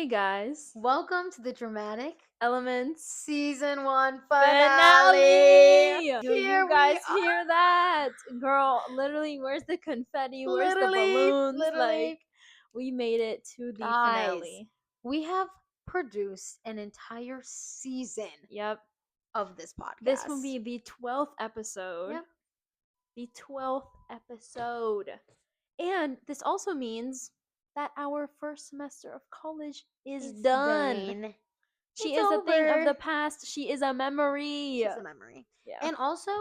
Hey guys, Welcome to the Dramatic Elements Season 1 finale! finale! Do you guys hear that? Girl, literally, where's the confetti? Where's the balloons? Like, we made it to the finale. We have produced an entire season Yep. of this podcast. This will be the 12th episode. Yep. The 12th episode. And this also means that our first semester of college is done. She is a thing of the past. She is a memory. She's a memory. Yeah. And also,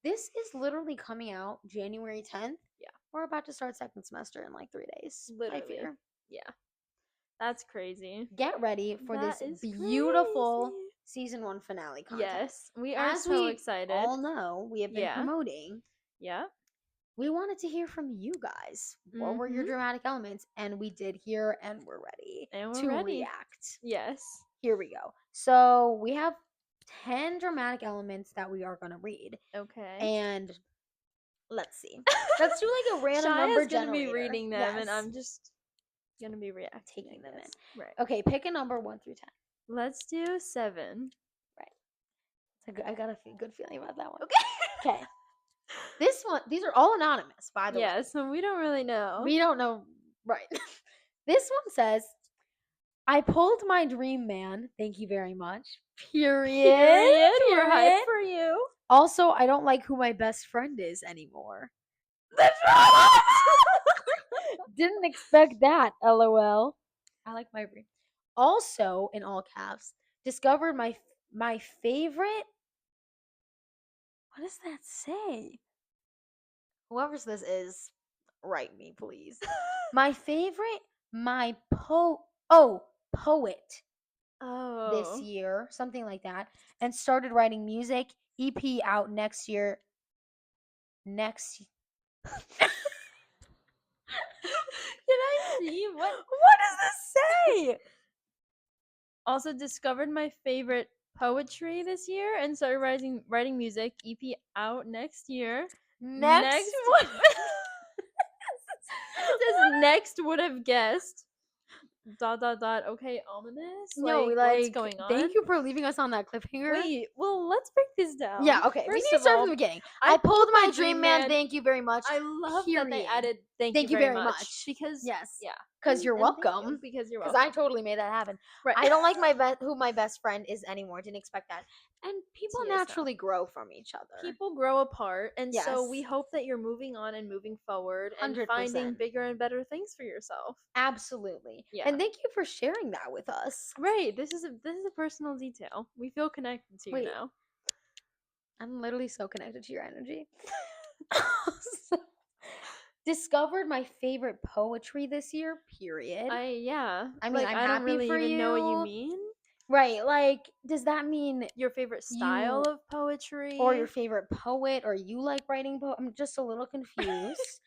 this is literally coming out January 10th. Yeah. We're about to start second semester in like 3 days. Literally. I fear. Yeah. That's crazy. Get ready for That this is beautiful crazy. season 1 finale content. Yes, we are As so we excited. all know, we have been promoting. Yeah. We wanted to hear from you guys. What were your dramatic elements? And we did hear, and we're ready to react. Yes. Here we go. So we have 10 dramatic elements that we are going to read. Okay. And let's see. Let's do like a random number generator. Shaya's going to be reading them, and I'm just going to be taking them in. Right. Okay, pick a number 1 through 10. Let's do 7. Right. I got a good feeling about that one. Okay. This one, these are all anonymous, by the way. Yeah, so we don't really know. We don't know. Right. This one says, I pulled my dream man. Thank you very much. Period. We're hyped for you. Also, I don't like who my best friend is anymore. Didn't expect that, LOL. I like my dream. Also, in all caps, discovered my favorite. What does that say? Whoever's this is, write me, please. My favorite, poet. This year, something like that, and started writing music. EP out next year. Can I see what does this say? Also discovered my favorite poetry this year and started writing music. EP out next year. Next one. It says next would have guessed. ... Okay, ominous. No, what's going on? Thank you for leaving us on that cliffhanger. Wait, well, let's break this down. Yeah, okay. We need to start from the beginning. I pulled my dream man. Thank you very much. I love that they added thank you very much. Because because you're welcome. Because you're welcome. Because I totally made that happen. Right. I don't like who my best friend is anymore. Didn't expect that. And people naturally grow from each other. People grow apart, and so we hope that you're moving on and moving forward and 100%. finding bigger and better things for yourself. Absolutely. Yeah. And thank you for sharing that with us. Right. This is a personal detail. We feel connected to you now. I'm literally so connected to your energy. Discovered my favorite poetry this year, period. I mean, I'm don't happy really for even you. Know what you mean. Right, like, does that mean your favorite style of poetry? Or your favorite poet? Or you like writing I'm just a little confused.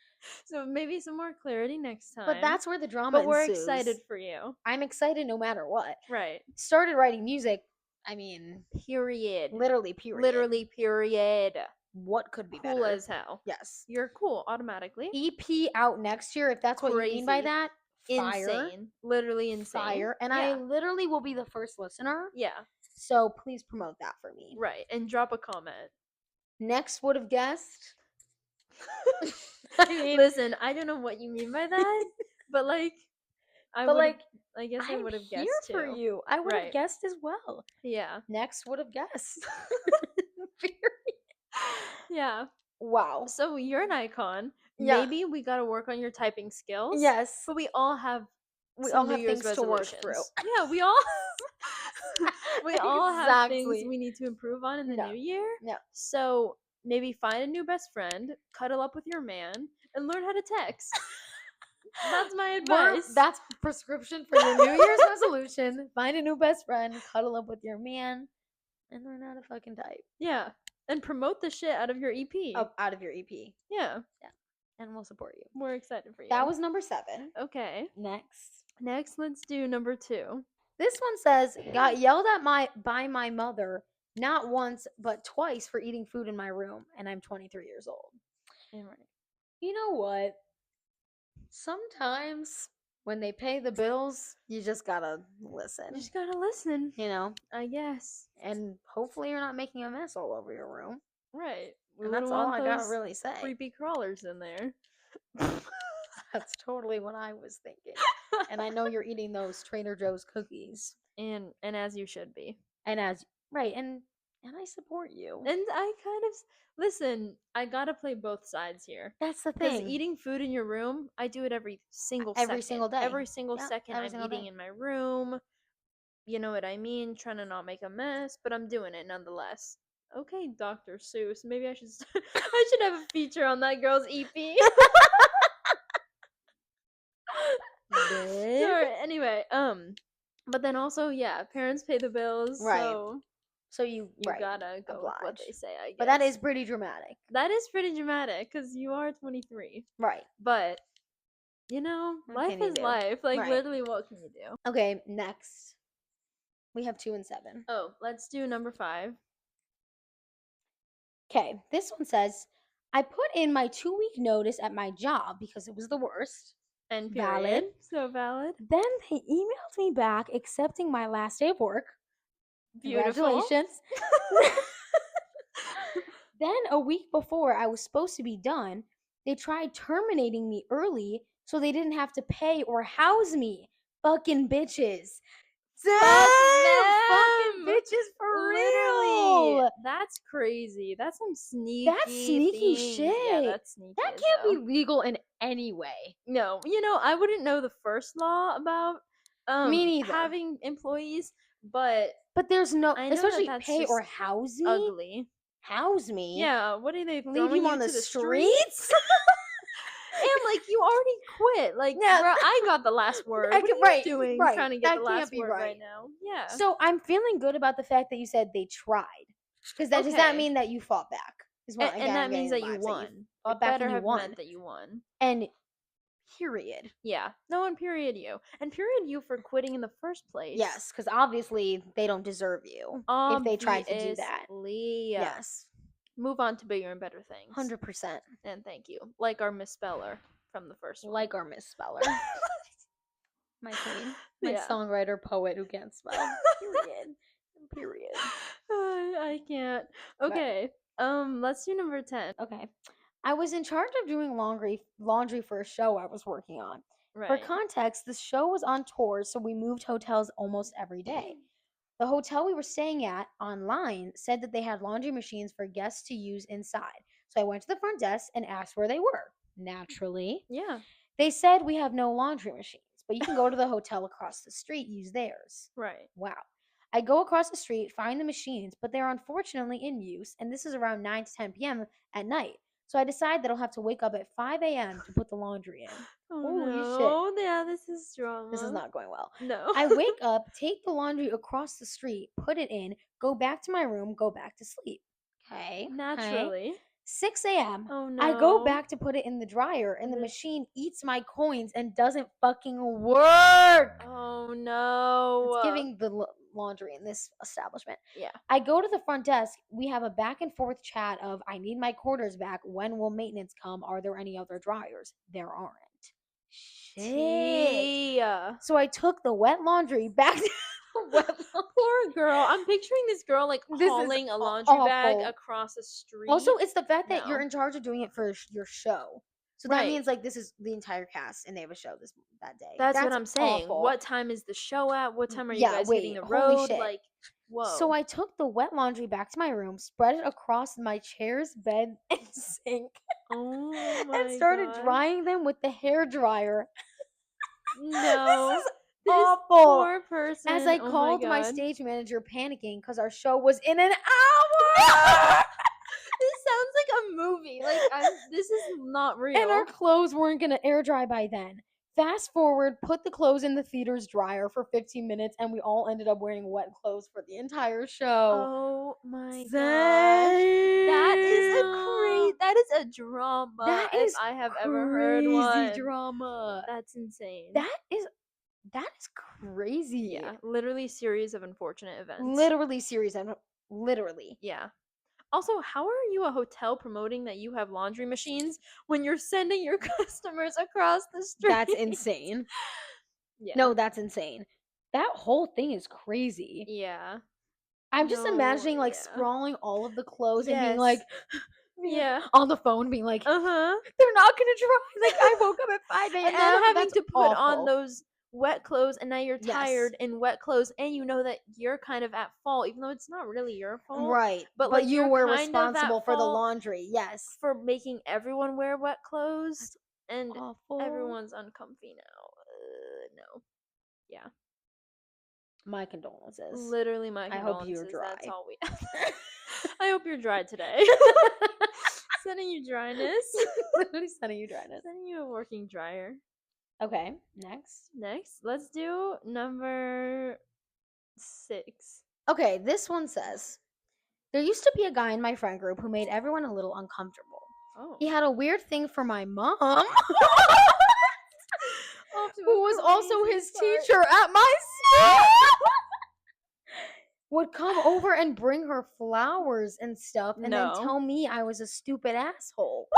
So maybe some more clarity next time. But that's where the drama But we're ensues. excited for you. I'm excited no matter what. Right. Started writing music, I mean... Period. Literally, period. Literally, period. What could be better? Cool as hell. Yes. You're cool, automatically. EP out next year, if that's what you mean by that. Fire. Insane. Literally insane. Fire. And I literally will be the first listener. Yeah. So please promote that for me. Right. And drop a comment. Next would have guessed. I mean, listen, I don't know what you mean by that, but I guess I would have guessed too. For you. I would have guessed as well. Yeah. Next would have guessed. Yeah. Wow. So you're an icon. Yeah. Maybe we got to work on your typing skills. Yes. But we all have things to work through. Yeah, we all have things we need to improve on in the new year. Yeah. So maybe find a new best friend, cuddle up with your man, and learn how to text. That's my advice. That's prescription for your New Year's resolution. Find a new best friend, cuddle up with your man, and learn how to fucking type. Yeah. And promote the shit out of your EP. Out of your EP. Yeah. Yeah. And we'll support you. We're excited for you. That was number 7. Okay. Next, let's do number 2. This one says, got yelled at by my mother not once but twice for eating food in my room, and I'm 23 years old. Right. You know what? Sometimes when they pay the bills, you just gotta listen. You just gotta listen. You know? I guess. And hopefully you're not making a mess all over your room. Right. We And wouldn't that's all want I gotta those really say. creepy crawlers in there. That's totally what I was thinking. And I know you're eating those Trader Joe's cookies. And as you should be. And as right, and I support you. And I kind of listen, I gotta play both sides here. That's the Because thing. eating food in your room, I do it every single Every single day. Every single Yep, second every I'm single eating day. in my room. You know what I mean? Trying to not make a mess, but I'm doing it nonetheless. Okay, Dr. Seuss. Maybe I should I should have a feature on that girl's EP. Sorry. Anyway, but then also, yeah, parents pay the bills, Right. so you right, gotta go with what oblige. they say, I guess. But that is pretty dramatic. That is pretty dramatic because you are 23. Right. But you know, What life can you is do? life. Like Right. literally, what can you do? Okay, next. We have 2 and 7. Oh, let's do number 5. Okay, this one says, I put in my 2-week notice at my job because it was the worst. And Valid. period. So valid. Then they emailed me back accepting my last day of work. Beautiful. Congratulations. Then a week before I was supposed to be done, they tried terminating me early so they didn't have to pay or house me. Fucking bitches. Damn! Fucking bitches for Literally. real. That's crazy. That's some sneaky. That's sneaky things. shit. Yeah, that's sneaky. That can't be legal in any way. No, you know, I wouldn't know the first law about Me neither. having employees, but there's no, I know especially that's pay or just house me. ugly. House me. Yeah, what are they Leave throwing you on to the streets? And like you already quit. Like, Yeah. bro, I got the last word. What are you doing trying to get That the can't last be word right. right now? Yeah. So I'm feeling good about the fact that you said they tried. Because that does that Okay. mean that you fought back? Is what And that means that getting you the vibes, that won. fought It back better and you have won. meant that you won. And period. Yeah. No, and period you. And period you for quitting in the first place. Yes, because obviously they don't deserve you if they tried to do that. Yes. Move on to bigger and better things. 100%. And thank you. Like our Misspeller from the first one. Like our Misspeller. My queen. My Yeah. songwriter, poet who can't spell. Period. I can't. Okay. Let's do number 10. Okay. I was in charge of doing laundry for a show I was working on. Right. For context, the show was on tour, so we moved hotels almost every day. The hotel we were staying at online said that they had laundry machines for guests to use inside. So I went to the front desk and asked where they were. Naturally. Yeah. They said we have no laundry machines, but you can go to the hotel across the street, use theirs. Right. Wow. I go across the street, find the machines, but they're unfortunately in use, and this is around 9 to 10 p.m. at night. So I decide that I'll have to wake up at 5 a.m. to put the laundry in. Holy shit. Yeah, this is drama. This is not going well. No. I wake up, take the laundry across the street, put it in, go back to my room, go back to sleep. Okay. Naturally. 6 a.m. Oh no. I go back to put it in the dryer, and the machine eats my coins and doesn't fucking work. Oh no. It's giving the laundry in this establishment. Yeah. I go to the front desk. We have a back and forth chat of, I need my quarters back. When will maintenance come? Are there any other dryers? There aren't. Shit. So I took the wet laundry back to Poor girl. I'm picturing this girl like hauling a laundry bag across the street. Also, it's the fact that you're in charge of doing it for your show. So that means like this is the entire cast and they have a show that day. That's what I'm saying. Awful. What time is the show at? What time are you guys hitting the road? Like, whoa. So I took the wet laundry back to my room, spread it across my chair's bed and sink. Oh my and started drying them with the hair dryer. No. This awful. Poor person. As I called my stage manager panicking because our show was in an hour. This sounds like a movie. Like, this is not real. And our clothes weren't going to air dry by then. Fast forward, put the clothes in the theater's dryer for 15 minutes, and we all ended up wearing wet clothes for the entire show. Oh my gosh. That is a drama. That is I have ever heard one. Crazy drama. That's insane. That is crazy. Yeah, literally series of unfortunate events. Literally. Yeah. Also, how are you a hotel promoting that you have laundry machines when you're sending your customers across the street? That's insane. Yeah. No, that's insane. That whole thing is crazy. Yeah. I'm just No, imagining like yeah. sprawling all of the clothes and being like Yes. Yeah. on the phone being like, Uh-huh. they're not gonna dry. Like I woke up at 5 And then a.m. having That's to put on awful. those wet clothes and now you're Yes. tired in wet clothes and you know that you're kind of at fault even though it's not really your fault, Right. but But like you you're were kind of at responsible for the fault laundry. Yes. for making everyone wear wet clothes That's and awful. everyone's uncomfy now. No. Yeah. My condolences. Literally my I hope you're condolences. That's dry. all we I hope you're dry today. Sending you dryness. Literally sending you dryness. Sending you a working dryer. Okay, next. Next, let's do number 6. Okay, this one says there used to be a guy in my friend group who made everyone a little uncomfortable. Oh. He had a weird thing for my mom, Off to who a was also crazy his start. teacher at my school. Would come over and bring her flowers and stuff and then No. tell me I was a stupid asshole.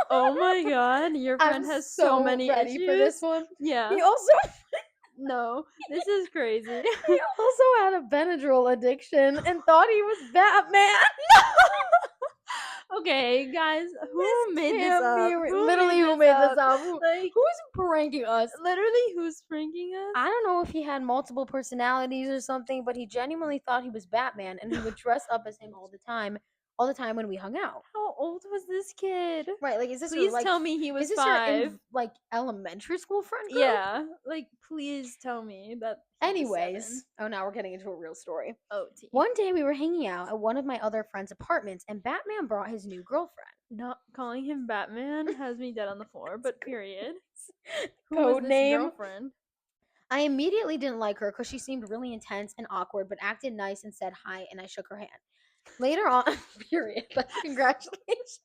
Oh my god, your I'm friend has so so many ready for this issues. one. Yeah. He also No, this is crazy. he also had a Benadryl addiction and thought he was Batman. Okay, guys, who made this Can't up? be Who who made this up? up? Like, Who's pranking us? literally, who's pranking us? I don't know if he had multiple personalities or something, but he genuinely thought he was Batman and he would dress up as him all the time when we hung out. How old was this kid? Right, like is this Please tell me he was 5. like elementary school friend group? Yeah, like please tell me that he was 7. Anyways, oh now we're getting into a real story. OT. One day we were hanging out at one of my other friends' apartments and Batman brought his new girlfriend. Not calling him Batman has me dead on the floor, but period. Who Code was this name. girlfriend? I immediately didn't like her because she seemed really intense and awkward, but acted nice and said hi, and I shook her hand. Later on, period. But congratulations.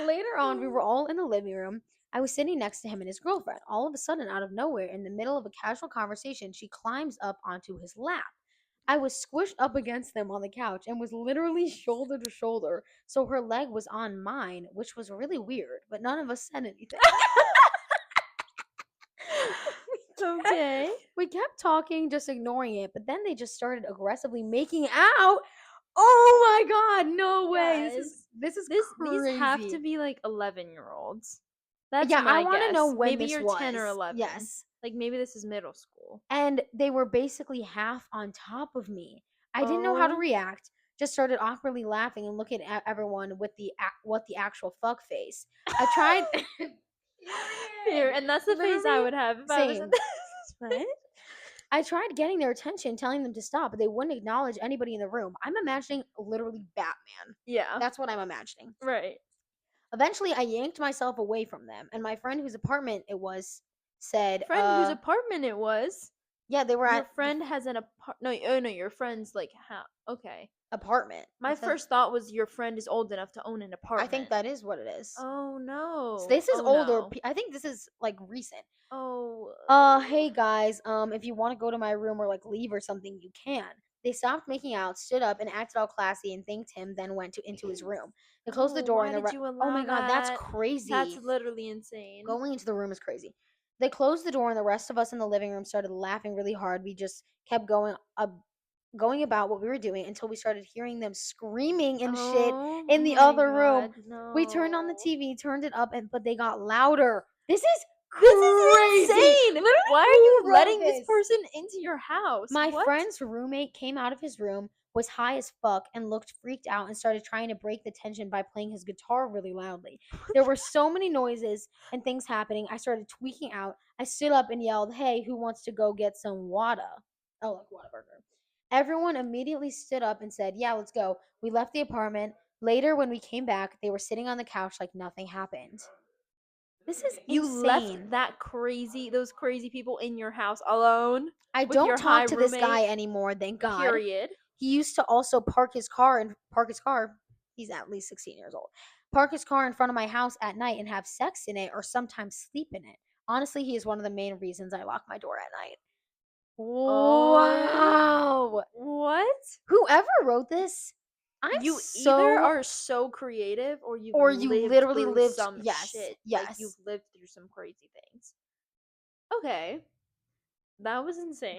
Later on, we were all in the living room. I was sitting next to him and his girlfriend. All of a sudden, out of nowhere, in the middle of a casual conversation, she climbs up onto his lap. I was squished up against them on the couch and was literally shoulder to shoulder, so her leg was on mine, which was really weird, but none of us said anything. Okay. We kept talking, just ignoring it, but then they just started aggressively making out. Oh my god, no way. This is crazy. These have to be like 11-year-olds. That's Yeah, my I want to guess. know when Maybe this you're was. 10 or 11. Yes. Like maybe this is middle school. And they were basically half on top of me. I didn't know how to react. Just started awkwardly laughing and looking at everyone with what the actual fuck face. I tried Here, and that's the face I would have if I was in Same. this. What? I tried getting their attention, telling them to stop, but they wouldn't acknowledge anybody in the room. I'm imagining literally Batman. Yeah. That's what I'm imagining. Right. Eventually, I yanked myself away from them, and my friend whose apartment it was said, Friend whose apartment it was. yeah, they were Your at friend has an apart. No, oh no, your friend's like how? Okay. apartment. My first thought was your friend is old enough to own an apartment. I think that is what it is. Oh no. So this is Oh, older. no. I think this is like recent. Oh. Hey guys, if you want to go to my room or like leave or something, you can. They stopped making out, stood up, and acted all classy and thanked him. Then went into his room. They closed the door Why and the did you allow oh my god, that's that? crazy. That's literally insane. Going into the room is crazy. They closed the door and the rest of us in the living room started laughing really hard. We just kept going about what we were doing until we started hearing them screaming and shit in the other room. No. We turned on the TV, turned it up, and but they got louder. This is This crazy. is insane. Literally, Why are who you wrote letting this person into your house? My What? friend's roommate came out of his room, was high as fuck, and looked freaked out and started trying to break the tension by playing his guitar really loudly. There were so many noises and things happening. I started tweaking out. I stood up and yelled, "Hey, who wants to go get some water?" Oh, like Whataburger. Everyone immediately stood up and said, "Yeah, let's go." We left the apartment. Later, when we came back, they were sitting on the couch like nothing happened. This is You insane. left those crazy people in your house alone. I with your don't talk to this roommate, guy anymore, thank God. Period. He used to also park his car. He's at least 16 years old. Park his car in front of my house at night and have sex in it or sometimes sleep in it. Honestly, he is one of the main reasons I lock my door at night. Oh, Wow. what? Whoever wrote this You either are so creative or you've or you lived literally through lived, some yes, shit. Like you've yes. lived through some crazy things. Okay. That was insane.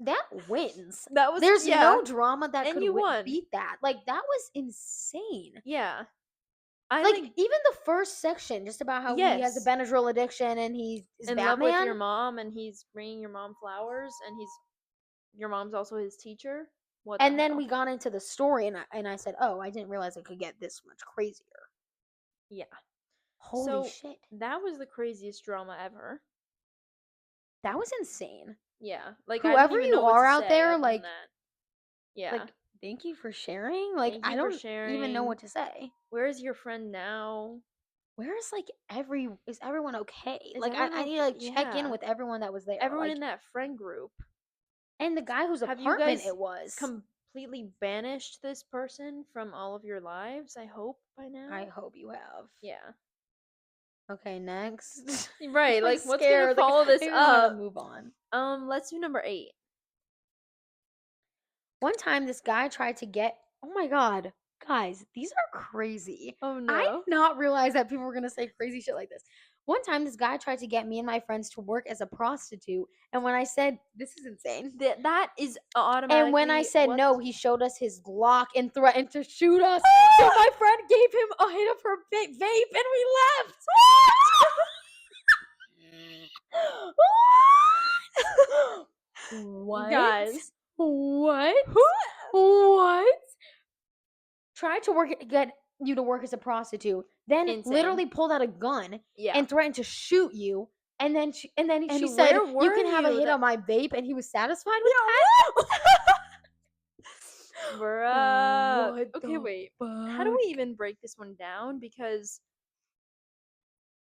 That wins. That was, There's yeah. no drama that And could you won. beat that. Like that was insane. Yeah. I Like think, even the first section, just about how he has a yes. Benadryl addiction and he is In love with your Batman. mom and he's bringing your mom flowers and your mom's also his teacher. What the And then hell? we got into the story, and I said, "Oh, I didn't realize it could get this much crazier." Yeah. Holy So shit, that was the craziest drama ever. that was insane. Yeah. Like I don't Whoever even you know what are to out say there, other than that. Yeah. thank you for sharing. Like, Thank I you for don't even know sharing. what to say. Where's your friend now? Where is like is everyone okay? Is Like, everyone I need okay? to like check in Yeah. with everyone that was there. Everyone Like, in that friend group. and the guy whose Have you apartment guys it was. completely banished this person from all of your lives? I hope by I now. hope you have. Yeah. Okay, next. I'm Right. like Like what's gonna scared. Like, follow I this don't know how to up? move on. Let's do number 8. One time, this guy tried to get. Oh my god, guys, these are crazy. Oh I no. did not realize that people were gonna say crazy shit like this. One time, this guy tried to get me and my friends to work as a prostitute, and when I said this is insane, That is and when I automatically said what? no, he showed us his Glock and threatened to shoot us. So my friend gave him a hit of her vape, and we left. What? Guys. What? What? Tried to get you to work as a prostitute, then Insane. literally pulled out a gun Yeah. and threatened to shoot you. She And said, where "You were can have a you? hit That on my vape," and he was satisfied with that. Bruh. What Okay, the wait. How do fuck? we even break this one down? Because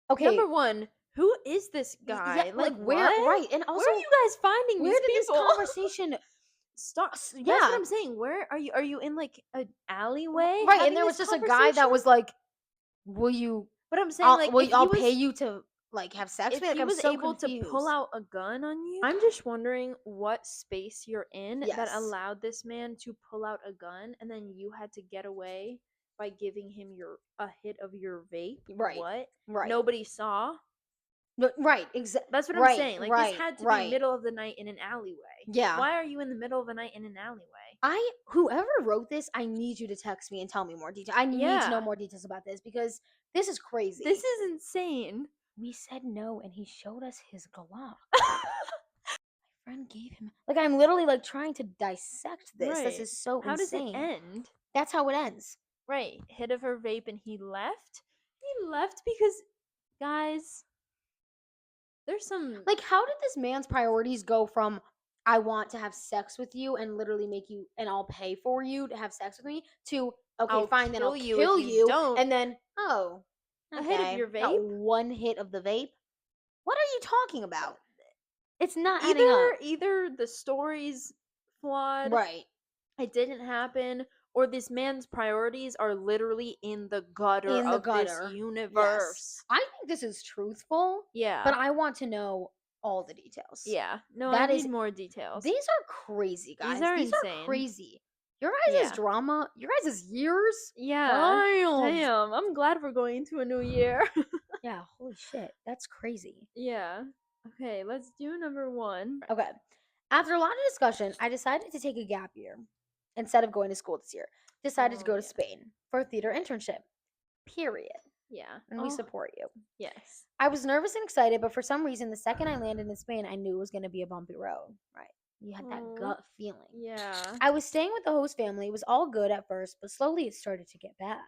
Okay, number one, who is this yeah, guy? Like like where? what? Right, and Where also, are you guys finding where these did this people? conversation Start. That's what Yeah, I'm saying. Where are you? Are you in like an alleyway right, and having there this was just a guy conversation? that was like, "Will you But I'm saying like I'll pay you to like have sex with if me?" Like he I'm was so able to pull confused. out a gun on you, I'm just wondering what space you're in that Yes. allowed this man to pull out a gun and then you had to get away by giving him a hit of your vape. Right. What? Right. Nobody saw? No, right. That's what I'm Right. saying. Like this Right. had to be Right. middle of the night in an alleyway. Yeah. Why are you in the middle of the night in an alleyway? Whoever wrote this, I need you to text me and tell me more detail. I need to know Yeah. more details about this because this is crazy. This is insane. We said no and he showed us his Glock. Friend gave him like I'm literally like trying to dissect this. This Right. is so How does it insane. end? That's how it ends. Right. Hit of her vape and he left? He left because, guys, there's some. Like, how did this man's priorities go from I want to have sex with you and literally make you and I'll pay for you to have sex with me to okay, I'll fine, then I'll kill you if kill you you don't. and then oh, A hit of okay, your got vape? one hit of the vape. What are you talking about? It's not adding up. Either the story's flawed, Right. it didn't happen, or this man's priorities are literally in the gutter In the of this gutter. Yes. universe. I think this is truthful, but Yeah. I want to know all the details. Yeah. No, I That need is more details. these are crazy, These guys. are These are insane. crazy. Your guys' Yeah. drama, your guys' years, Yeah. wild. Damn. I'm glad we're going into a new year. Yeah, holy shit. That's crazy. Yeah. Okay, let's do number 1. Okay. After a lot of discussion, I decided to take a gap year instead of going to school this year. Decided to Oh, go to yeah. Spain for a theater internship. Period. Yeah. And we support you. Yes. I was nervous and excited, but for some reason, the second I landed in Spain, I knew it was going to be a bumpy road. Right. You had that Oh, gut feeling. yeah. I was staying with the host family. It was all good at first, but slowly it started to get bad.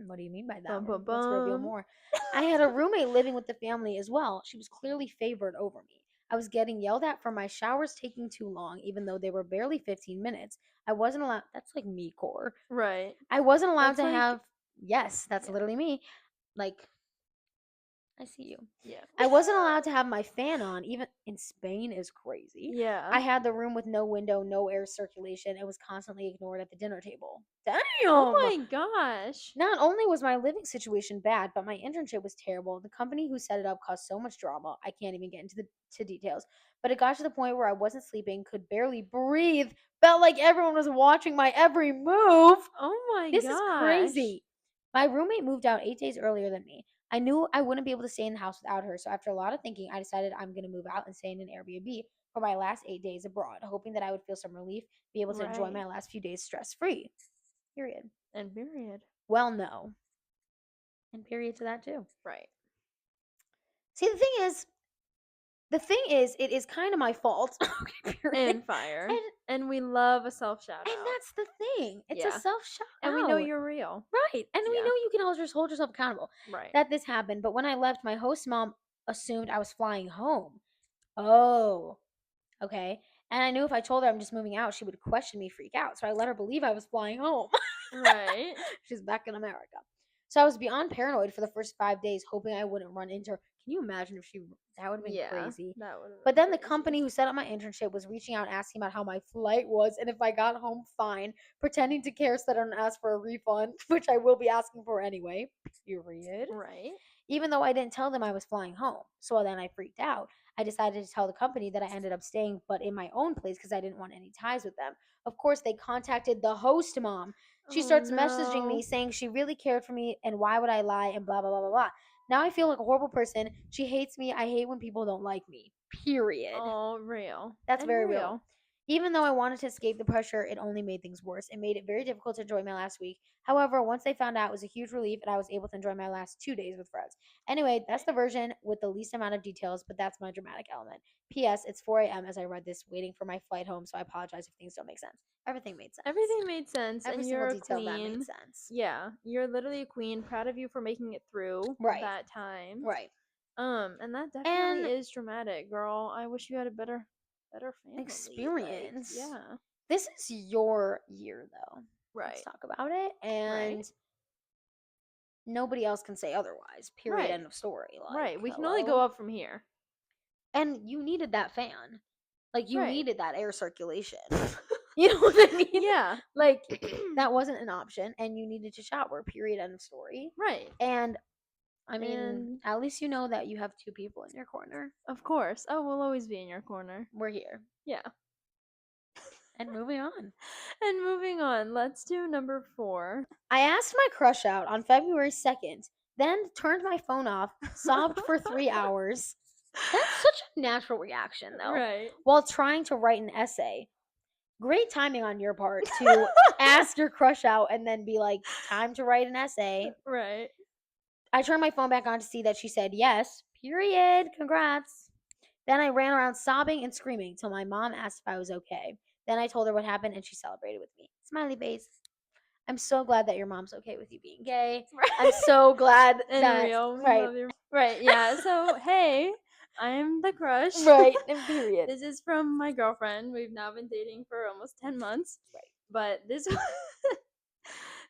What do you mean by that? Bum, bum, Let's reveal bum. more. I had a roommate living with the family as well. She was clearly favored over me. I was getting yelled at for my showers taking too long, even though they were barely 15 minutes. I wasn't allowed. That's like me core. Right. I wasn't allowed That's to like have. Yes, that's yeah. literally me. Like I see you. Yeah. I wasn't allowed to have my fan on, even in Spain is crazy. Yeah. I had the room with no window, no air circulation. It was constantly ignored at the dinner table. Oh Damn! my gosh. Not only was my living situation bad, but my internship was terrible. The company who set it up caused so much drama. I can't even get into the to details. But it got to the point where I wasn't sleeping, could barely breathe, felt like everyone was watching my every move. Oh my This is gosh. crazy. My roommate moved out 8 days earlier than me. I knew I wouldn't be able to stay in the house without her, so after a lot of thinking, I decided I'm going to move out and stay in an Airbnb for my last 8 days abroad, hoping that I would feel some relief, be able to enjoy Right. my last few days stress free. Period. And period. Well, no. And period to that, too. Right. See, the thing is, it is kind of my fault. Okay, period. And fire. And And we love a self shout and out. that's the thing. It's a Yeah. self shout And we know out. you're real. Right. And we Yeah. know you can always just hold yourself accountable Right. that this happened. But when I left, my host mom assumed I was flying home. Oh, okay. And I knew if I told her I'm just moving out, she would question me, freak out. So I let her believe I was flying home. Right. She's back in America. So I was beyond paranoid for the first 5 days, hoping I wouldn't run into her. Can you imagine if she? That would have been Yeah. crazy. That would have But been then the crazy. company who set up my internship was reaching out, asking about how my flight was and if I got home fine, pretending to care so that I don't ask for a refund, which I will be asking for anyway. Period. Right. Even though I didn't tell them I was flying home. So then I freaked out. I decided to tell the company that I ended up staying, but in my own place because I didn't want any ties with them. Of course, they contacted the host mom. She Oh starts messaging me no. saying she really cared for me and why would I lie and blah, blah, blah, blah, blah. Now I feel like a horrible person. She hates me. I hate when people don't like me. Period. Oh, real. That's And very real. real. Even though I wanted to escape the pressure, it only made things worse. It made it very difficult to enjoy my last week. However, once they found out, it was a huge relief and I was able to enjoy my last 2 days with friends. Anyway, that's the version with the least amount of details, but that's my dramatic element. P.S. It's 4 a.m. as I read this, waiting for my flight home, so I apologize if things don't make sense. Everything made sense. Everything made sense, Every and single you're a detail of that made queen. sense. Yeah, you're literally a queen. Proud of you for making it through Right. that time. Right. And that definitely And is dramatic, girl. I wish you had a better family. experience. Yeah. This is your year, though. Let's Right. talk about it. And Right. nobody else can say otherwise. Period. Right. End of story. Like, Right. We can only hello? go up from here. And you needed that fan. Like, you Right. needed that air circulation. You know what I mean? Yeah. Like, that wasn't an option, and you needed to shower. Period. End of story. Right. And I mean, And at least you know that you have two people in your corner. of course. Oh, we'll always be in your corner. We're here. Yeah. And moving on. And moving on, let's do number 4. I asked my crush out on February 2nd, then turned my phone off, sobbed for 3 hours. That's such a natural reaction, though. Right. While trying to write an essay. Great timing on your part to ask your crush out and then be like, time to write an essay. Right. I turned my phone back on to see that she said yes. Period. Congrats. Then I ran around sobbing and screaming till my mom asked if I was okay. Then I told her what happened and she celebrated with me. Smiley face. I'm so glad that your mom's okay with you being gay. Right. I'm so glad And that real. right. Love your right. Yeah. So hey, I'm the crush. Right. And period. This is from my girlfriend. We've now been dating for almost 10 months. Right. But this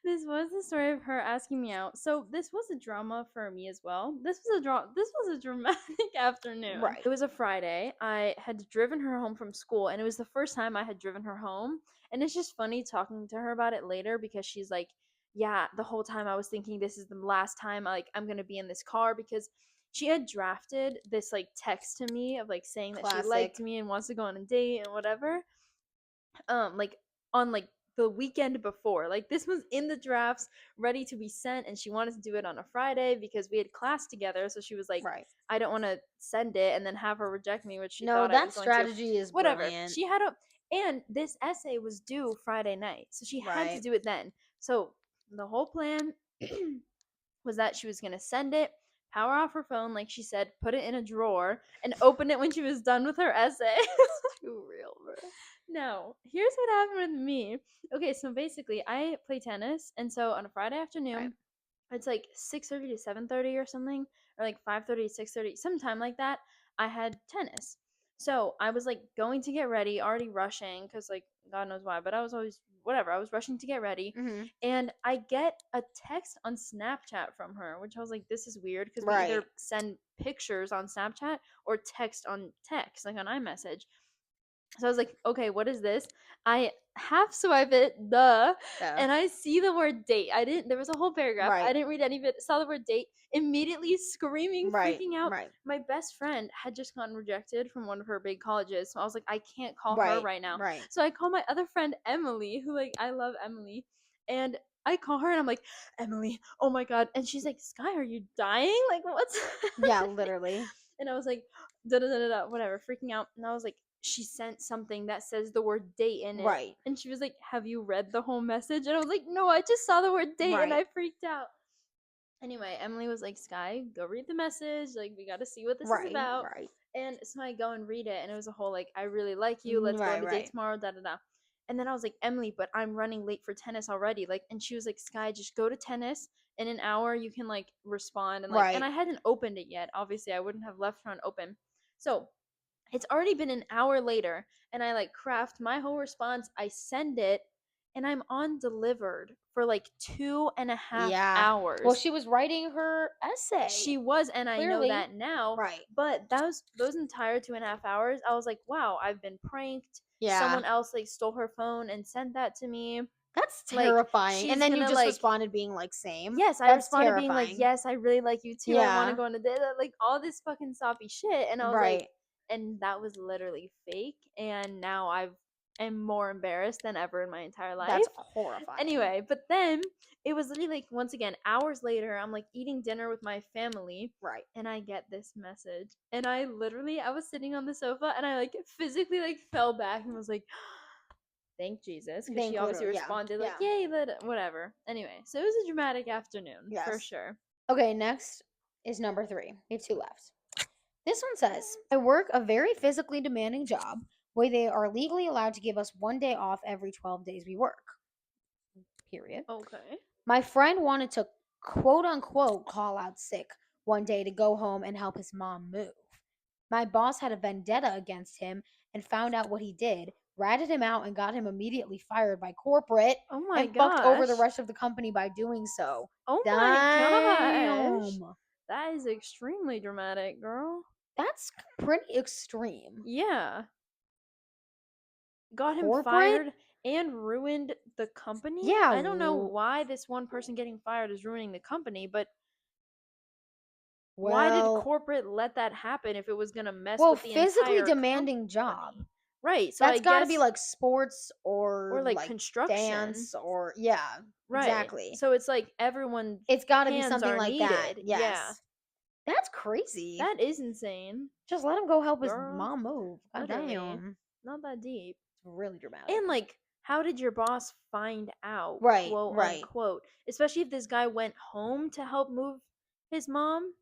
this was the story of her asking me out. So this was a drama for me as well. This was a dramatic afternoon. Right. It was a Friday. I had driven her home from school, and it was the first time I had driven her home. And it's just funny talking to her about it later because she's like, yeah, the whole time I was thinking this is the last time I'm gonna be in this car, because she had drafted this like text to me of like saying that she liked Classic. me and wants to go on a date and whatever. Like on like the weekend before. Like this was in the drafts, ready to be sent, and she wanted to do it on a Friday because we had class together. So she was like, Right. I don't want to send it and then have her reject me, which she No, thought I that was going to. strategy is Whatever. brilliant. She had a and this essay was due Friday night. So she had to Right. do it then. So the whole plan was that she was going to send it, power off her phone like she said, put it in a drawer, and open it when she was done with her essay. Too real, bro. No, here's what happened with me. Okay, so basically, I play tennis, and so on a Friday afternoon, Right. it's like 6:30 to 7:30 or something, or like 5:30 to 6:30, sometime like that. I had tennis, so I was like going to get ready, already rushing, because like God knows why, but I was always whatever. I was rushing to get ready, Mhm. and I get a text on Snapchat from her, which I was like, this is weird because we Right. either send pictures on Snapchat or text on text, like on iMessage. So I was like, okay, what is this? I half swipe it, Yeah. and I see the word date. I didn't, there was a whole paragraph. I Right. didn't read any of it. Saw the word date, immediately screaming, Right. freaking out. Right. My best friend had just gotten rejected from one of her big colleges. So I was like, I can't call her Right. right now. Right. So I call my other friend, Emily, who, like, I love Emily. And I call her and I'm like, Emily, oh my God. And she's like, Skye, are you dying? Like, what's Yeah, literally. And I was like, da da da da da, whatever, freaking out. And I was like, she sent something that says the word date in it. Right. And she was like, have you read the whole message? And I was like, no, I just saw the word date and Right. I freaked out. Anyway, Emily was like, Skye, go read the message. Like, we got to see what this is Right. about. Right. And so I go and read it. And it was a whole, like, I really like you. Let's go on Right. the date Right. tomorrow, da da da. And then I was like, Emily, but I'm running late for tennis already. Like, and she was like, Skye, just go to tennis. In an hour, you can, like, respond. And, like, and Right. I hadn't opened it yet. Obviously, I wouldn't have left her unopened. So it's already been an hour later, and I like craft my whole response. I send it, and I'm on delivered for like 2.5 Yeah. Well, hours. she was writing her essay. She was, and I know Clearly. that now. Right. But those entire 2.5 hours, I was like, wow, I've been pranked. Yeah. Someone else like stole her phone and sent that to me. That's Like, terrifying. And she's then you gonna just like, responded being like, same. yes, I That's responded being like, terrifying. yes, I really like you too. I want to Yeah. go on a date. Like all this fucking soppy shit. And I was like, Right. and that was literally fake. And now am more embarrassed than ever in my entire life. That's horrifying. Anyway, but then it was literally like once again, hours later, I'm like eating dinner with my family. Right. And I get this message. And I was sitting on the sofa and I like physically like fell back and was like, thank Jesus, because she Thank obviously literally, yeah. responded like, Yeah. "Yay, whatever." Anyway, so it was a dramatic afternoon for Yes. sure. Okay, next is number 3. We have 2 left. This one says, I work a very physically demanding job where they are legally allowed to give us 1 day off every 12 days we work. Period. Okay. My friend wanted to quote unquote call out sick one day to go home and help his mom move. My boss had a vendetta against him and found out what he did, ratted him out, and got him immediately fired by corporate Oh my and fucked over the gosh. rest of the company by doing so. Oh my gosh. Damn. That is extremely dramatic, girl. That's pretty extreme. Yeah. Got him Corporate? fired and ruined the company? Yeah. I don't know why this one person getting fired is ruining the company, but why did Well, corporate let that happen if it was going to mess well, with the physically entire demanding job. company? Right. So I That's got to guess be like sports or like like construction. dance or yeah, Right. exactly. So it's like everyone's It's got to be hands something are like that. needed. Yes. Yeah. That's crazy. That is insane. Just let him go help his Girl, mom move. God literally. damn. Not that deep. It's really dramatic. And like, how did your boss find out? Right, Quote right. unquote. Especially if this guy went home to help move his mom.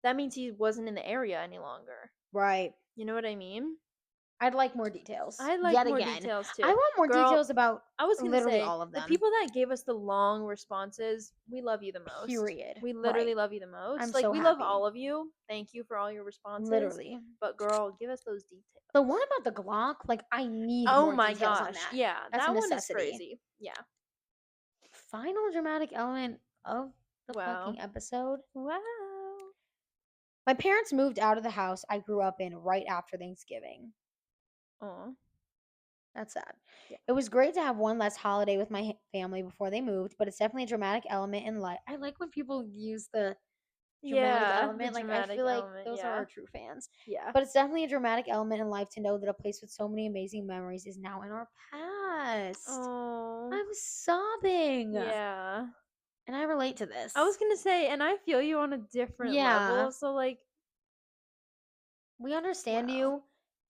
That means he wasn't in the area any longer. Right. You know what I mean? I'd like more details. I'd like Yet more again. details too. I want more Girl, details about I was gonna literally say all of the them. people that gave us the long responses, we love you the most. Period. We literally Right. love you the most. I'm like so we love happy. all of you. Thank you for all your responses. Literally. But girl, give us those details. The one about the Glock, like I need Oh more my details on gosh. that. Yeah, That's that a one is necessity. crazy. Yeah. Final dramatic element of the Wow. fucking episode. Wow. My parents moved out of the house I grew up in right after Thanksgiving. Aw. That's sad. Yeah. It was great to have one less holiday with my family before they moved, but it's definitely a dramatic element in life. I like when people use the dramatic element. The Like I dramatic feel like element, those yeah. are our true fans. Yeah. But it's definitely a dramatic element in life to know that a place with so many amazing memories is now in our past. Oh. I'm sobbing. Yeah. And I relate to this. I was gonna say, and I feel you on a different Yeah. level. So like, we understand wow. you.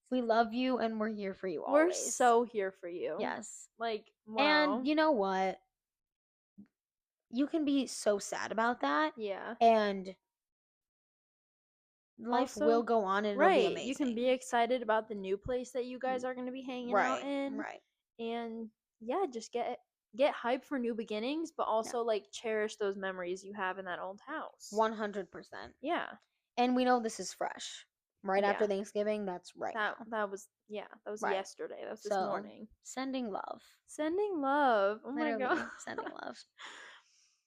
We love you and we're here for you We're always. so here for you. Yes. Like, wow. And you know what? You can be so sad about that. Yeah. And life Also, will go on and it'll be right. amazing. You can be excited about the new place that you guys are going to be hanging out in. Right. And yeah, just get hyped for new beginnings, but also like cherish those memories you have in that old house. 100%. Yeah. And we know this is fresh. right after Yeah. Thanksgiving, that's right That now. that was yeah, that was Right. yesterday. That was this So, morning. sending love. Sending love. Oh my god. Literally sending love.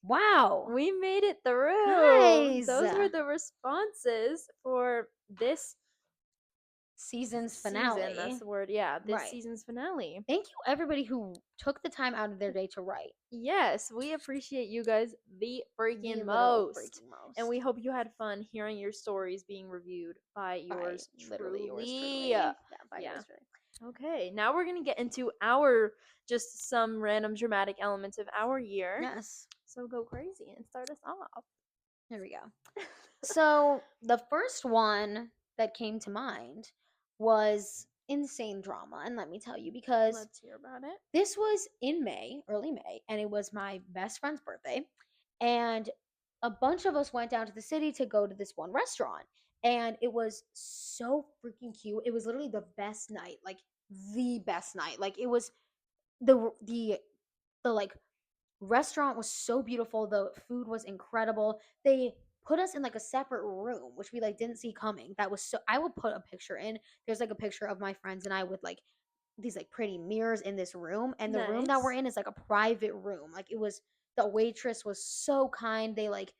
Wow. We made it through. Guys, Those were the responses for this season's season. That's finale. the word. Yeah, this Right. season's finale. Thank you everybody who took the time out of their day to write. Yes, we appreciate you guys the freaking The literal most. freaking most. And we hope you had fun hearing your stories being reviewed by yours literally yours truly. truly. Yeah, by Yeah. yours truly. Okay, now we're going to get into our just some random dramatic elements of our year. Yes. So go crazy and start us off. Here we go. So, the first one that came to mind was insane drama. And let me tell you, because Let's hear about it. this was in May, early May, and it was my best friend's birthday. And a bunch of us went down to the city to go to this one restaurant. And it was so freaking cute. It was literally the best night, like the best night. Like it was the like restaurant was so beautiful. The food was incredible. They put us in like a separate room, which we like didn't see coming. That was so I will put a picture in. There's like a picture of my friends and I with like these like pretty mirrors in this room, and the room that we're Nice. in is like a private room. Like it was the waitress was so kind. They like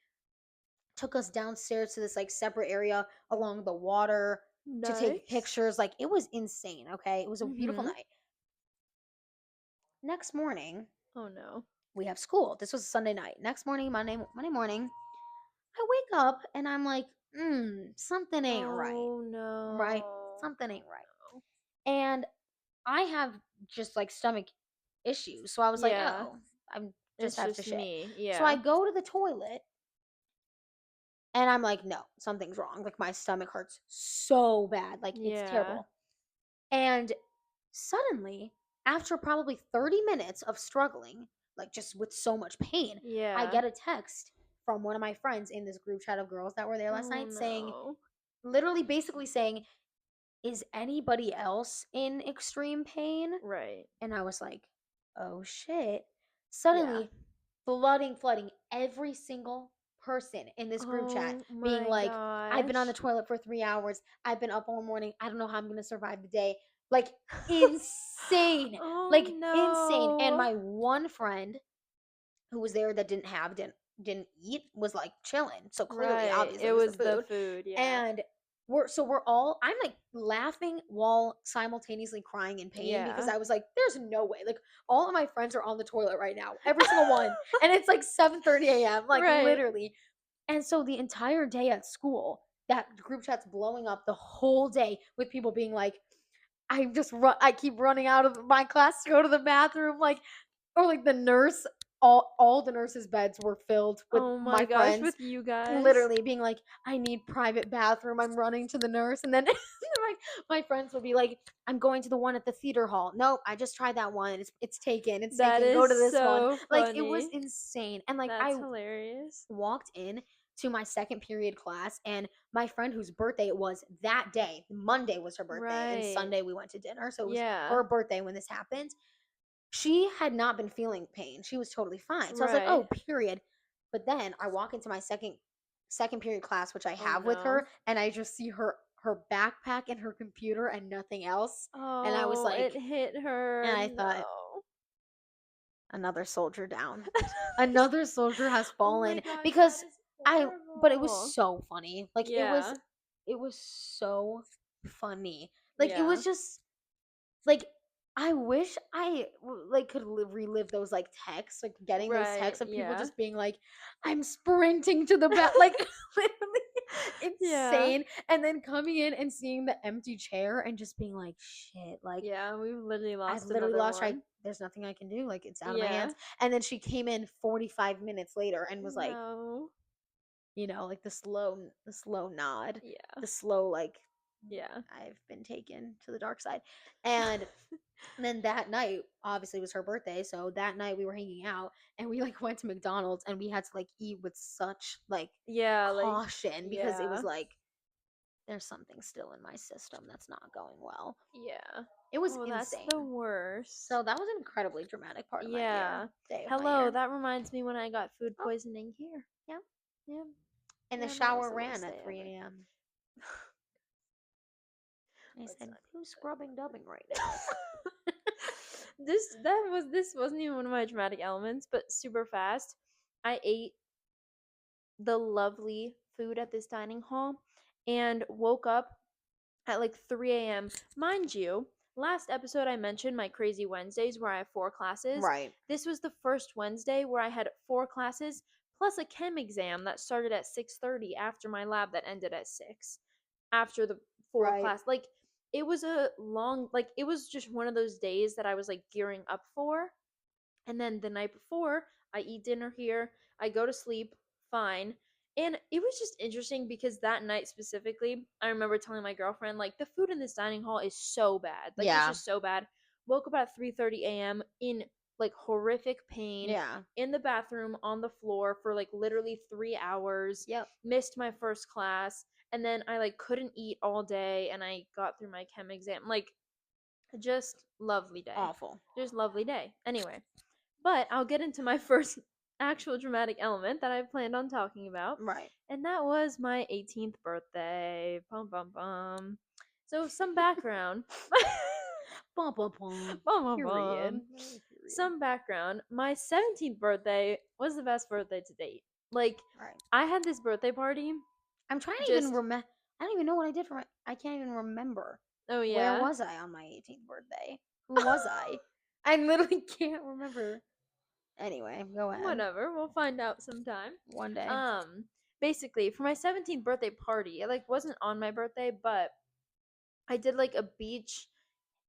took us downstairs to this like separate area along the water to take Nice. pictures. Like it was insane, okay? It was a beautiful Mm-hmm. night. Next morning, Oh no. we have school. This was Sunday night. Next morning, Monday morning, I wake up and I'm like, something ain't right. Oh Right? no. Something Oh ain't right. no. And I have just like stomach issues. So I was like, Yeah, oh, I'm just it's have to just shit. me. So I Yeah. go to the toilet and I'm like, no, something's wrong. Like my stomach hurts so bad. Like it's Yeah. terrible. And suddenly, after probably 30 minutes of struggling, like just with so much pain, I Yeah. get a text from one of my friends in this group chat of girls that were there last Oh night saying, no. literally basically saying, is anybody else in extreme pain? Right. And I was like, oh shit. Yeah. Suddenly, flooding every single person in this group chat, Oh being my like, I've been on the gosh. toilet for 3 hours. I've been up all morning. I don't know how I'm going to survive the day. Like, insane. Oh Like, insane. And no. my one friend who was there that didn't eat was like chilling. So clearly, Right. obviously, It it was the was the food. food. Yeah. And we're all I'm like laughing while simultaneously crying in pain because Yeah. I was like, there's no way. Like all of my friends are on the toilet right now. Every single one. And it's like 7:30 a.m. Like Right. literally. And so the entire day at school, that group chat's blowing up the whole day with people being like, I keep running out of my class to go to the bathroom. Like or like the nurse, all the nurses' beds were filled with Oh my my gosh, friends with you guys. literally being like, I need private bathroom. I'm running to the nurse. And then my friends would be like, I'm going to the one at the theater hall. Nope, I just tried that one. It's taken. It's That taken. Go is to this one. so Like it was funny. insane. And like That's I hilarious. walked in to my second period class and my friend whose birthday it was that day, Monday was her birthday and Right. Sunday we went to dinner. So it was Yeah. her birthday when this happened. She had not been feeling pain. She was totally fine. So I was like, Right. "Oh, period." But then I walk into my second period class which I Oh have with no. her and I just see her backpack and her computer and nothing else. And I was Oh, it like hit her. and I thought No. another soldier down. Another soldier has Oh my fallen gosh, that because is I but it was horrible. so funny. Like Yeah. it was so funny. Like it Yeah. was just like I wish like could relive those like texts, like getting those Right. texts of people Yeah. just being like, "I'm sprinting to the back," like literally Yeah. insane, and then coming in and seeing the empty chair and just being like, "Shit!" Like Yeah, we've literally I've lost literally another lost track. one. There's nothing I can do. Like it's out of my hands. Yeah. And then she came in 45 minutes later and was like, No. like the slow nod, Yeah. the slow like Yeah. I've been taken to the dark side, and then that night obviously was her birthday, so that night we were hanging out and we like went to McDonald's and we had to like eat with such like Yeah, like caution because it was yeah. like there's something still in my system that's not going well. Yeah. It was Oh, that's the insane. worst. So that was an incredibly dramatic part of my year, Yeah. day of my Hello, year. that reminds me when I got food Oh, poisoning here. yeah. Yeah. And the Yeah, that was shower the ran worst at day 3 ever. a.m. I Let's said, not who's scrubbing dubbing right now? this wasn't even one of my dramatic elements, but super fast. I ate the lovely food at this dining hall and woke up at like 3 a.m. Mind you, last episode I mentioned my crazy Wednesdays where I have four classes. Right. This was the first Wednesday where I had four classes plus a chem exam that started at 6:30 after my lab that ended at 6. After the four Right. class, like it was a long, like it was just one of those days that I was like gearing up for. And then the night before, I eat dinner here, I go to sleep, fine. And it was just interesting because that night specifically, I remember telling my girlfriend, like, the food in this dining hall is so bad. Like, it's Yeah. just so bad. Woke up at 3:30 a.m. in like horrific pain Yeah. in the bathroom on the floor for like literally 3 hours. Yep. Missed my first class. And then I like couldn't eat all day and I got through my chem exam. Like, just lovely day. Awful. Just lovely day. Anyway, but I'll get into my first actual dramatic element that I planned on talking about. Right. And that was my 18th birthday. Bum bum bum. So some background. Bum, bum, bum. Bum bum Period. bum. Some background. My 17th birthday was the best birthday to date. Like, Right. I had this birthday party. I'm trying to even Just, remember. I don't even know what I did for my. I can't even remember. oh Where yeah. was I on my 18th birthday? Who was I? I literally can't remember. Anyway, go ahead. Whatever, we'll find out sometime. One day. Um, Basically, for my 17th birthday party, it like wasn't on my birthday, but I did like a beach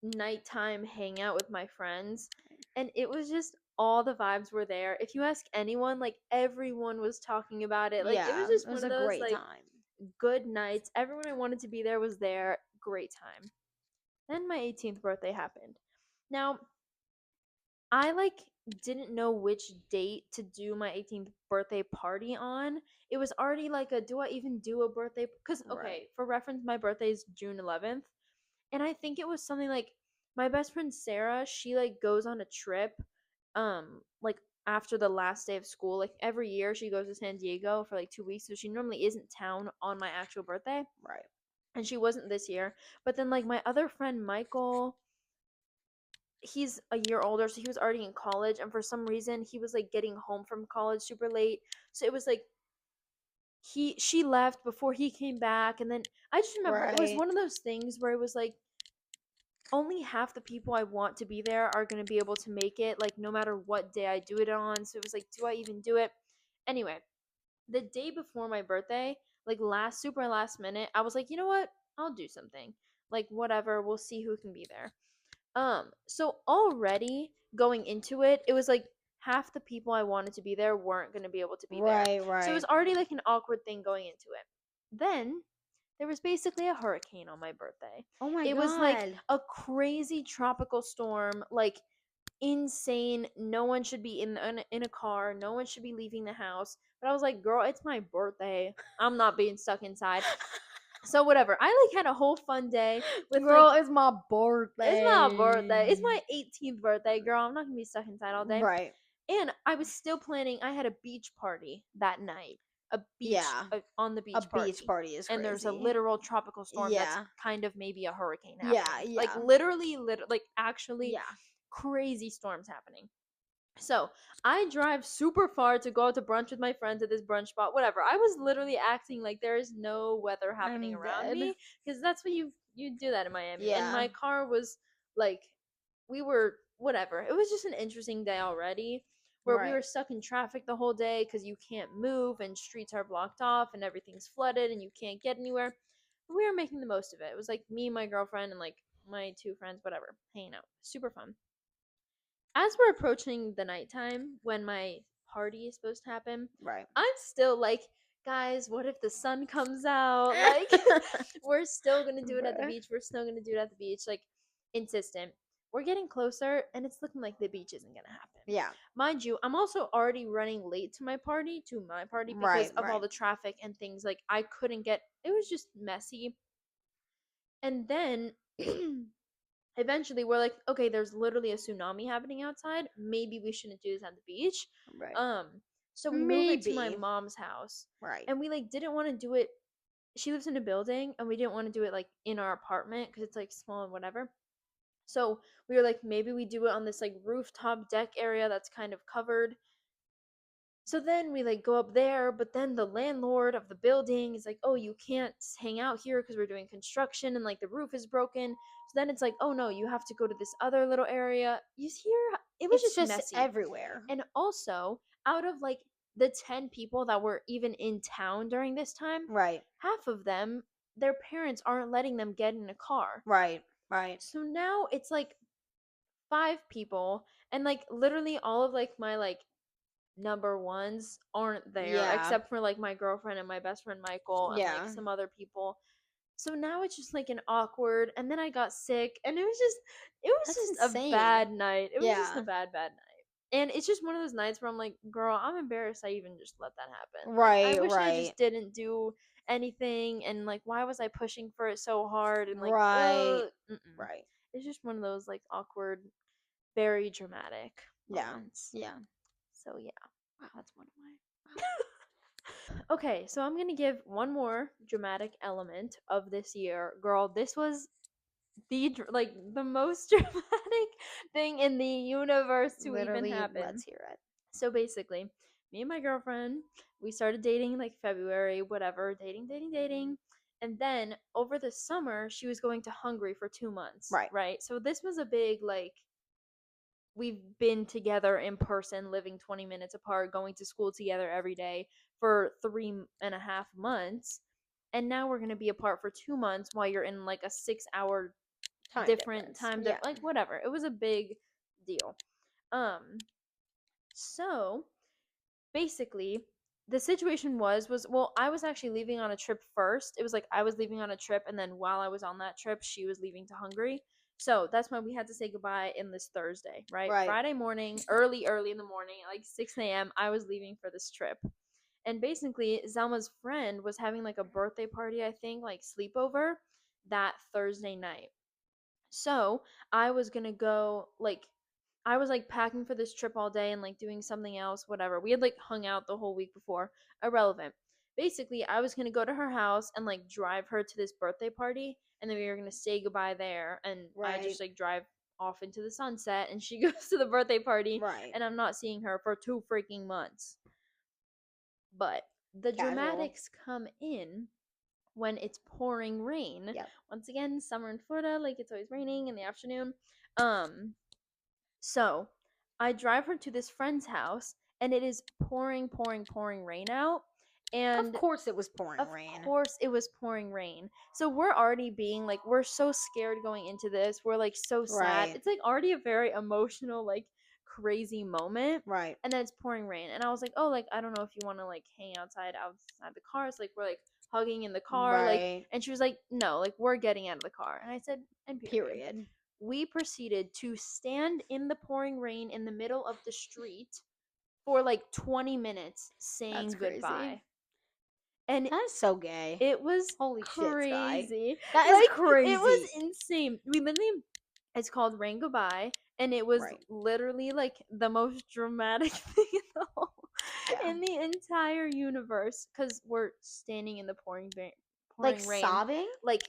nighttime hangout with my friends, and it was just all the vibes were there. If you ask anyone, like everyone was talking about it. Like it was Yeah, just it one was of a those great like time. good nights. Everyone I wanted to be there was there. Great time. Then my 18th birthday happened. Now, I like didn't know which date to do my 18th birthday party on. It was already like a do I even do a birthday cuz Right. okay, for reference my birthday is June 11th, and I think it was something like my best friend Sarah, she like goes on a trip like after the last day of school. Like every year she goes to San Diego for like 2 weeks, so she normally isn't town on my actual birthday, Right. and she wasn't this year. But then like my other friend Michael, he's a year older, so he was already in college, and for some reason he was like getting home from college super late. So it was like she left before he came back, and then I just remember it was Right. one of those things where it was like only half the people I want to be there are going to be able to make it, like no matter what day I do it on. So it was like, do I even do it? Anyway, the day before my birthday, like super last minute, I was like, you know what? I'll do something. Like whatever, we'll see who can be there. So already going into it, it was like half the people I wanted to be there weren't going to be able to be there. Right. So it was Right. already like an awkward thing going into it. Then there was basically a hurricane on my birthday. Oh my It was like god. a crazy tropical storm, like insane. No one should be in a car. No one should be leaving the house. But I was like, girl, it's my birthday. I'm not being stuck inside. So whatever. I like had a whole fun day with like Girl, it's my it's my birthday. It's birthday. my 18th birthday, girl. I'm not gonna be stuck inside all day. Right. And I was still planning. I had a beach party that night. Yeah. On the A beach beach party. party is And there's a crazy. literal tropical storm that's Yeah. kind of maybe a hurricane Yeah. happening. Like Yeah. literally, like actually Yeah. crazy storms happening. So I drive super far to go out to brunch with my friends at this brunch spot. Whatever. I was literally acting like there is no weather happening I'm around dead. me because that's what you do that in Miami. And Yeah. my car was like, we were whatever. It was just an interesting day already, where we Right. were stuck in traffic the whole day because you can't move and streets are blocked off and everything's flooded and you can't get anywhere. But we were making the most of it. It was like me, my girlfriend, and like my two friends, whatever, hanging out. Super fun. As we're approaching the nighttime when my party is supposed to happen, Right. I'm still like, guys, what if the sun comes out? Like, we're still gonna do it at the Bruh. beach. We're still gonna do it at the beach. Like, insistent. We're getting closer, and it's looking like the beach isn't gonna happen. Yeah. Mind you, I'm also already running late to my party because Right. of all Right. the traffic and things. Like, I couldn't get. It was just messy. And then eventually we're like, okay, there's literally a tsunami happening outside. Maybe we shouldn't do this at the beach. Right. Um, so we move it to my Maybe. mom's house. Right. And we like didn't want to do it she lives in a building and we didn't want to do it like in our apartment because it's like small and whatever. So we were like, maybe we do it on this like rooftop deck area that's kind of covered. So then we like go up there, but then the landlord of the building is like, "Oh, you can't hang out here because we're doing construction and like the roof is broken." So then it's like, "Oh no, you have to go to this other little area." You hear it was It's just just messy. everywhere. And also, out of like the 10 people that were even in town during this time, Right. half of them their parents aren't letting them get in a car. Right. Right. So now it's like 5 people and like literally all of like my like number ones aren't there Yeah. except for like my girlfriend and my best friend Michael and like Yeah. some other people. So now it's just like an awkward, and then I got sick and it was That's just a insane. bad night. It was just a Yeah. bad night. And it's just one of those nights where I'm like, girl, I'm embarrassed I even just let that happen. Like I Right. wish I Right. just didn't do anything, and like why was I pushing for it so hard and like Right. ugh, mm-mm. Right. It's just one of those like awkward, very dramatic Yeah. moments. Yeah. So yeah, Wow. that's one of my. Okay, so I'm gonna give one more dramatic element of this year. Girl, this was like the most dramatic thing in the universe to even Literally, let's happen. hear it. So basically, me and my girlfriend, we started dating like February, whatever, dating. And then over the summer, she was going to Hungary for 2 months, Right. right? So this was a big like we've been together in person, living 20 minutes apart, going to school together every day for 3.5 months. And now we're going to be apart for 2 months while you're in like a 6 hour Time different difference. time, Yeah. like whatever. It was a big deal. So basically the situation was well, I was actually leaving on a trip first. It was like I was leaving on a trip, and then while I was on that trip she was leaving to Hungary. So that's why we had to say goodbye in this Thursday, right? Right. Friday morning, early in the morning, like 6 a.m., I was leaving for this trip. And basically Zelma's friend was having like a birthday party, I think, like sleepover that Thursday night. So I was gonna go like I was like packing for this trip all day and like doing something else, whatever. We had like hung out the whole week before. Irrelevant. Basically, I was gonna go to her house and like drive her to this birthday party, and then we were gonna say goodbye there. And I Right. just like drive off into the sunset, and she goes to the birthday party, Right. and I'm not seeing her for 2 freaking months. But the Casual. dramatics come in when it's pouring rain. Yep. Once again, summer in Florida, like it's always raining in the afternoon. Um, so I drive her to this friend's house, and it is pouring rain out. Of And course it was pouring of rain. course it was pouring rain. So we're already being like, we're so scared going into this. We're like so sad. Right. It's like already a very emotional, like crazy moment. Right. And then it's pouring rain. And I was like, oh, like, I don't know if you want to like hang outside the car. So like, we're like hugging in the car. Like, Right. and she was like, no, like, we're getting out of the car. And I said, and period. Period. We proceeded to stand in the pouring rain in the middle of the street for like 20 minutes That's saying crazy. goodbye. And That is so gay. it was Holy shit, Skye. crazy. That is Like it was crazy. insane. We literally it's called Rain Goodbye, and it was Right. literally like the most dramatic thing in the whole Yeah. in the entire universe because we're standing in the Like pouring rain, sobbing? like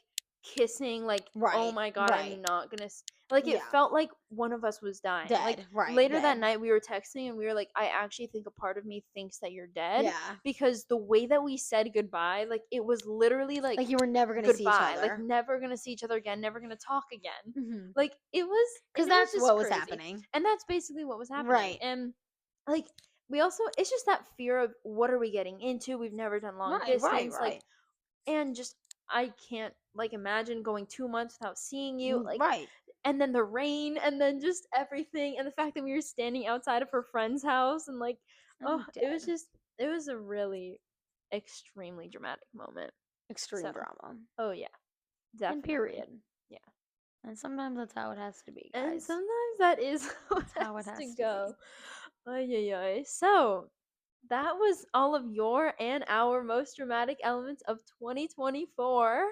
kissing, like oh Right. my god, Right. I'm not gonna like it Yeah. felt like one of us was dying. Like Dead. Right. later that Dead. night, we were texting and we were like, I actually think a part of me thinks that you're dead Yeah. because the way that we said goodbye, like it was literally like Like you were never gonna see each goodbye, like other. never gonna see each other again, never gonna talk again. Mm-hmm. Like it was, Because and it was that's just what was crazy. happening. And that's basically what was happening. Right. And like we also, it's just that fear of what are we getting into? We've never done long Right. Right. distance, like, Right. and just I can't like imagine going 2 months without seeing you, like, Right. and then the rain, and then just everything, and the fact that we were standing outside of her friend's house, and like, oh, I'm it was dead. just, it was a really extremely dramatic moment. Extreme So, drama. oh yeah, And definitely. period. Yeah. And sometimes that's how it has to be, And guys. sometimes that is how it That's how it has to has to go. be. Ay, ay, ay. So, that was all of your and our most dramatic elements of 2024.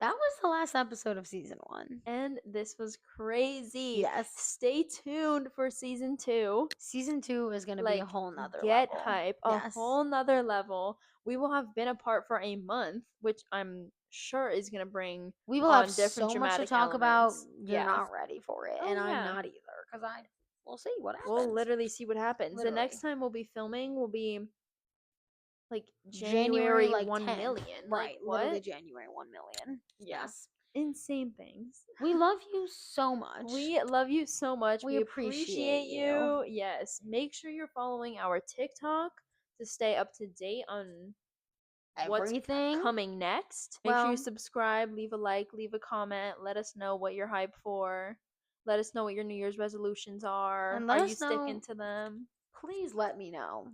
That was the last episode of season 1. And this was crazy. Yes. Stay tuned for season 2. Season 2 is going to be a whole nother get level. hype, a whole nother level. We will have been apart for a month, which I'm sure is going to bring we will on have different so much to dramatic talk about. elements. You're not ready for it, and I'm yeah. not either, because we'll see what happens. We'll literally see what happens. The Literally. next time we'll be filming will be like January January like 1 10th. million. Right, Like what? literally January 1 million. Yeah. Yes. Insane things. We love you so much. We love you so much. We appreciate you. Yes. Make sure you're following our TikTok to stay up to date on everything what's coming next. Make sure you subscribe, leave a like, leave a comment, let us know what you're hyped for. Let us know what your New Year's resolutions are. And are you sticking to them? Please let me know.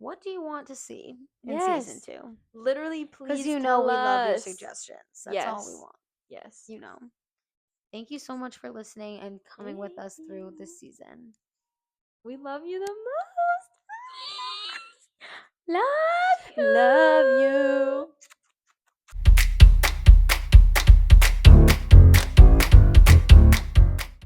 What do you want to see in season 2? Literally, please. Because we love your suggestions. That's all we want. Yes. Thank you so much for listening and coming with us through this season. We love you the most. Love you. Love you.